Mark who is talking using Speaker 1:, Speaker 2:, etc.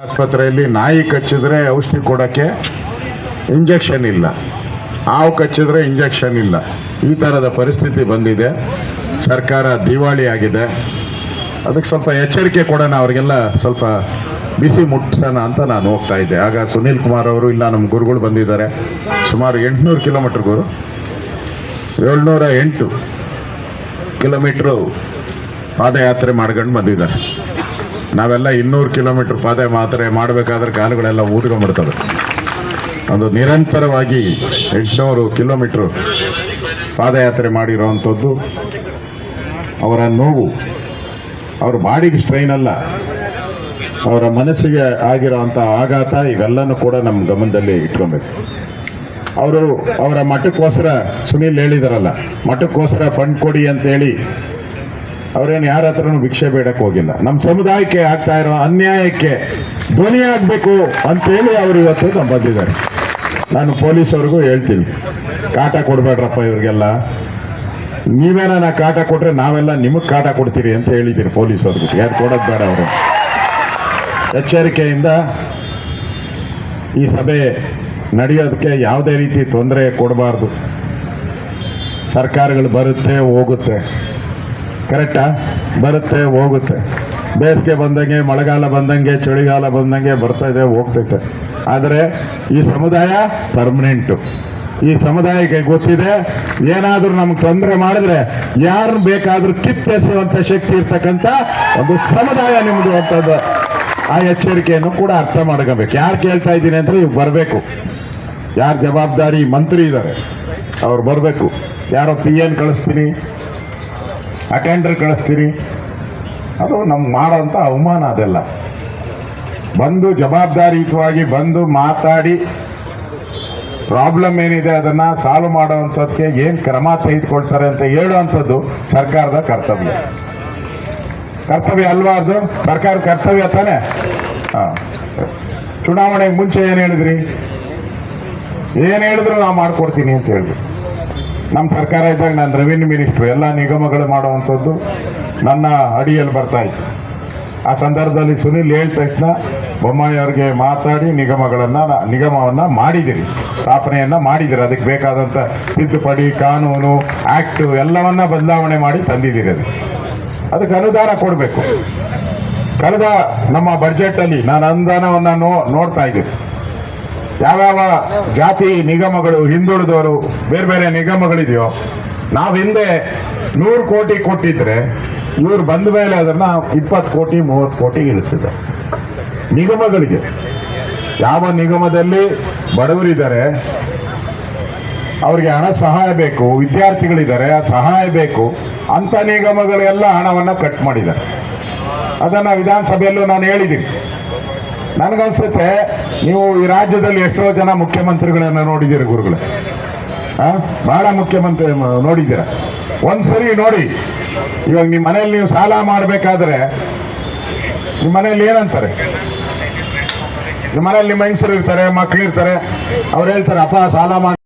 Speaker 1: ಆಸ್ಪತ್ರೆಯಲ್ಲಿ ನಾಯಿ ಕಚ್ಚಿದ್ರೆ ಔಷಧಿ ಕೊಡೋಕ್ಕೆ ಇಂಜೆಕ್ಷನ್ ಇಲ್ಲ, ಹಾವು ಕಚ್ಚಿದ್ರೆ ಇಂಜೆಕ್ಷನ್ ಇಲ್ಲ. ಈ ಥರದ ಪರಿಸ್ಥಿತಿ ಬಂದಿದೆ. ಸರ್ಕಾರ ದಿವಾಳಿ ಆಗಿದೆ. ಅದಕ್ಕೆ ಸ್ವಲ್ಪ ಎಚ್ಚರಿಕೆ ಕೊಡೋಣ, ಅವರಿಗೆಲ್ಲ ಸ್ವಲ್ಪ ಬಿಸಿ ಮುಟ್ಟಿಸೋಣ ಅಂತ ನಾನು ಹೋಗ್ತಾ ಇದ್ದೆ. ಆಗ ಸುನೀಲ್ ಕುಮಾರ್ ಅವರು ಇಲ್ಲ ನಮ್ಮ ಗುರುಗಳು ಬಂದಿದ್ದಾರೆ. ಸುಮಾರು 800 ಕಿಲೋಮೀಟ್ರ್ ಗುರು, 708 ಕಿಲೋಮೀಟ್ರು ಪಾದಯಾತ್ರೆ ಮಾಡ್ಕೊಂಡು ಬಂದಿದ್ದಾರೆ. ನಾವೆಲ್ಲ 200 ಕಿಲೋಮೀಟ್ರ್ ಪಾದಯಾತ್ರೆ ಮಾಡಬೇಕಾದ್ರೆ ಕಾಲುಗಳೆಲ್ಲ ಊದ್ಕೊಂಡ್ಬಿಡ್ತವೆ. ಒಂದು ನಿರಂತರವಾಗಿ 800 ಕಿಲೋಮೀಟ್ರು ಪಾದಯಾತ್ರೆ ಮಾಡಿರೋವಂಥದ್ದು ಅವರ ನೋವು, ಅವರ ಬಾಡಿಗೆ ಸ್ಟ್ರೈನ್ ಅಲ್ಲ, ಅವರ ಮನಸ್ಸಿಗೆ ಆಗಿರೋವಂಥ ಆಘಾತ, ಇವೆಲ್ಲನೂ ಕೂಡ ನಮ್ಮ ಗಮನದಲ್ಲಿ ಇಟ್ಕೊಬೇಕು. ಅವರ ಮಠಕ್ಕೋಸ್ಕರ ಸುನೀಲ್ ಹೇಳಿದಾರಲ್ಲ, ಮಠಕ್ಕೋಸ್ಕರ ಫಂಡ್ ಕೊಡಿ ಅಂತೇಳಿ ಅವರೇನು ಯಾರ ಹತ್ರನೂ ಭಿಕ್ಷೆ ಬೇಡಕ್ಕೆ ಹೋಗಿಲ್ಲ. ನಮ್ಮ ಸಮುದಾಯಕ್ಕೆ ಆಗ್ತಾ ಇರೋ ಅನ್ಯಾಯಕ್ಕೆ ಧ್ವನಿ ಆಗಬೇಕು ಅಂತೇಳಿ ಅವರು ಇವತ್ತು ನಮ್ಮ ಬಂದಿದ್ದಾರೆ. ನಾನು ಪೊಲೀಸವ್ರಿಗೂ ಹೇಳ್ತೀನಿ, ಕಾಟ ಕೊಡಬೇಡ್ರಪ್ಪ ಇವ್ರಿಗೆಲ್ಲ. ನೀವೇನ ಕಾಟ ಕೊಟ್ರೆ ನಾವೆಲ್ಲ ನಿಮಗೆ ಕಾಟ ಕೊಡ್ತೀರಿ ಅಂತ ಹೇಳಿದ್ದೀರಿ ಪೊಲೀಸವ್ರಿಗೆ. ಯಾರು ಕೊಡೋದು ಬೇಡ. ಅವರು ಎಚ್ಚರಿಕೆಯಿಂದ ಈ ಸಭೆ ನಡೆಯೋದಕ್ಕೆ ಯಾವುದೇ ರೀತಿ ತೊಂದರೆ ಕೊಡಬಾರ್ದು. ಸರ್ಕಾರಗಳು ಬರುತ್ತೆ ಹೋಗುತ್ತೆ, ಕರೆಕ್ಟಾ? ಬರುತ್ತೆ ಹೋಗುತ್ತೆ. ಬೇಸಿಗೆ ಬಂದಂಗೆ, ಮಳೆಗಾಲ ಬಂದಂಗೆ, ಚಳಿಗಾಲ ಬಂದಂಗೆ ಬರ್ತಾ ಇದೆ ಹೋಗ್ತೈತೆ. ಆದರೆ ಈ ಸಮುದಾಯ ಪರ್ಮನೆಂಟು. ಈ ಸಮುದಾಯಕ್ಕೆ ಗೊತ್ತಿದೆ, ಏನಾದರೂ ನಮ್ಗೆ ತೊಂದರೆ ಮಾಡಿದ್ರೆ ಯಾರನ್ನು ಬೇಕಾದರೂ ಕಿತ್ತೆಸುವಂಥ ಶಕ್ತಿ ಇರ್ತಕ್ಕಂಥ ಒಂದು ಸಮುದಾಯ ನಿಮ್ಮದು ಅಂತದ್ದು. ಆ ಎಚ್ಚರಿಕೆಯನ್ನು ಕೂಡ ಅರ್ಥ ಮಾಡ್ಕೋಬೇಕು. ಯಾರು ಕೇಳ್ತಾ ಇದ್ದೀನಿ ಅಂದರೆ ಇವು ಬರಬೇಕು. ಯಾರು ಜವಾಬ್ದಾರಿ ಮಂತ್ರಿ ಇದ್ದಾರೆ ಅವ್ರು ಬರಬೇಕು. ಯಾರೋ PN ಕಳಿಸ್ತೀನಿ, ಅಟೆಂಡರ್ ಕಳಿಸ್ತೀರಿ, ಅದು ನಮ್ಗೆ ಮಾಡೋಂಥ ಅವಮಾನ. ಅದೆಲ್ಲ ಬಂದು ಜವಾಬ್ದಾರಿಯುತವಾಗಿ ಬಂದು ಮಾತಾಡಿ ಪ್ರಾಬ್ಲಮ್ ಏನಿದೆ ಅದನ್ನು ಸಾಲ್ವ್ ಮಾಡೋವಂಥದ್ದಕ್ಕೆ ಏನು ಕ್ರಮ ತೆಗೆದುಕೊಳ್ತಾರೆ ಅಂತ ಹೇಳುವಂಥದ್ದು ಸರ್ಕಾರದ ಕರ್ತವ್ಯ. ಕರ್ತವ್ಯ ಅಲ್ವಾ ಅದು? ಸರ್ಕಾರ ಕರ್ತವ್ಯ ತಾನೆ. ಚುನಾವಣೆಗೆ ಮುಂಚೆ ಏನು ಹೇಳಿದ್ರಿ? ಏನು ಹೇಳಿದ್ರು ನಾವು ಮಾಡ್ಕೊಡ್ತೀನಿ ಅಂತ ಹೇಳಿದ್ವಿ. ನಮ್ಮ ಸರ್ಕಾರ ಇದ್ದಾಗ ನಾನು ರೆವಿನ್ಯೂ ಮಿನಿಸ್ಟ್ರು, ಎಲ್ಲ ನಿಗಮಗಳು ಮಾಡುವಂಥದ್ದು ನನ್ನ ಅಡಿಯಲ್ಲಿ ಬರ್ತಾ ಇತ್ತು. ಆ ಸಂದರ್ಭದಲ್ಲಿ ಸುನೀಲ್ ಹೇಳಿದ ತಕ್ಷಣ ಬೊಮ್ಮಾಯಿ ಅವ್ರಿಗೆ ಮಾತಾಡಿ ನಿಗಮವನ್ನು ಮಾಡಿದಿರಿ, ಸ್ಥಾಪನೆಯನ್ನು ಮಾಡಿದಿರಿ. ಅದಕ್ಕೆ ಬೇಕಾದಂಥ ತಿದ್ದುಪಡಿ, ಕಾನೂನು, ಆ್ಯಕ್ಟು ಎಲ್ಲವನ್ನ ಬದಲಾವಣೆ ಮಾಡಿ ತಂದಿದ್ದೀರಿ. ಅದಕ್ಕೆ ಅನುದಾನ ಕೊಡಬೇಕು. ಕಳೆದ ನಮ್ಮ ಬಡ್ಜೆಟಲ್ಲಿ ನಾನು ಅನುದಾನವನ್ನು ನೋಡ್ತಾ ಇದ್ದೀನಿ. ಯಾವ್ಯಾವ ಜಾತಿ ನಿಗಮಗಳು, ಹಿಂದುಳಿದವರು, ಬೇರೆ ಬೇರೆ ನಿಗಮಗಳಿದೆಯೋ, ನಾವು ಹಿಂದೆ 100 ಕೋಟಿ ಕೊಟ್ಟಿದ್ರೆ ಇವರು ಬಂದ ಮೇಲೆ ಅದನ್ನು 20 ಕೋಟಿ 30 ಕೋಟಿ ಇಳಿಸಿದೆ ನಿಗಮಗಳಿಗೆ. ಯಾವ ನಿಗಮದಲ್ಲಿ ಬಡವರಿದ್ದಾರೆ, ಅವರಿಗೆ ಹಣ ಸಹಾಯ ಬೇಕು, ವಿದ್ಯಾರ್ಥಿಗಳಿದ್ದಾರೆ ಸಹಾಯ ಬೇಕು ಅಂತ ನಿಗಮಗಳೆಲ್ಲ ಹಣವನ್ನು ಕಟ್ ಮಾಡಿದ್ದಾರೆ. ಅದನ್ನು ವಿಧಾನಸಭೆಯಲ್ಲೂ ನಾನು ಹೇಳಿದ್ದೀನಿ. ನನಗನ್ಸುತ್ತೆ ನೀವು ಈ ರಾಜ್ಯದಲ್ಲಿ ಎಷ್ಟೋ ಜನ ಮುಖ್ಯಮಂತ್ರಿಗಳನ್ನ ನೋಡಿದ್ದೀರಿ ಗುರುಗಳೇ. ಬಹಳ ಮುಖ್ಯಮಂತ್ರಿ ನೋಡಿದ್ದೀರ. ಒಂದ್ಸರಿ ನೋಡಿ, ಇವಾಗ ನಿಮ್ಮ ಮನೆಯಲ್ಲಿ ನೀವು ಸಾಲ ಮಾಡಬೇಕಾದ್ರೆ ನಿಮ್ಮ ಮನೆಯಲ್ಲಿ ಏನಂತಾರೆ? ನಿಮ್ಮ ಮನೆಯಲ್ಲಿ ನಿಮ್ಮ ಹೆಂಗಸರು ಇರ್ತಾರೆ, ಮಕ್ಕಳು ಇರ್ತಾರೆ, ಅವ್ರು ಹೇಳ್ತಾರೆ, ಅಪ್ಪ ಸಾಲ ಮಾಡಿ